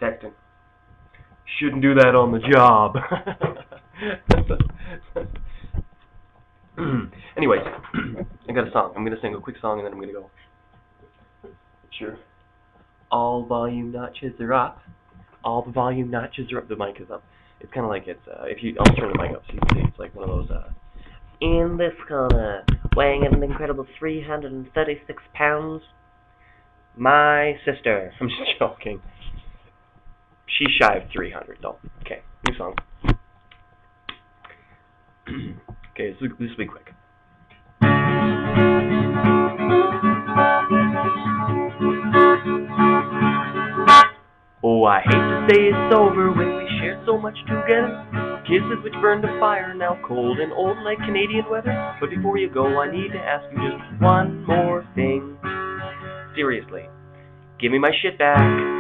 Texting. Shouldn't do that on the job. Anyways, I got a song. I'm gonna sing a quick song and then I'm gonna go. Sure. All volume notches are up. All the volume notches are up. The mic is up. It's kind of like it's. If you, I'll turn the mic up so you can see. It's like one of those. In this corner, weighing an incredible 336 pounds, my sister. I'm just joking. She's shy of 300 though. Okay, new song. Okay, this will be quick. Oh, I hate to say it's over when we shared so much together. Kisses which burned the fire, now cold and old like Canadian weather. But before you go, I need to ask you just one more thing. Seriously, give me my shit back.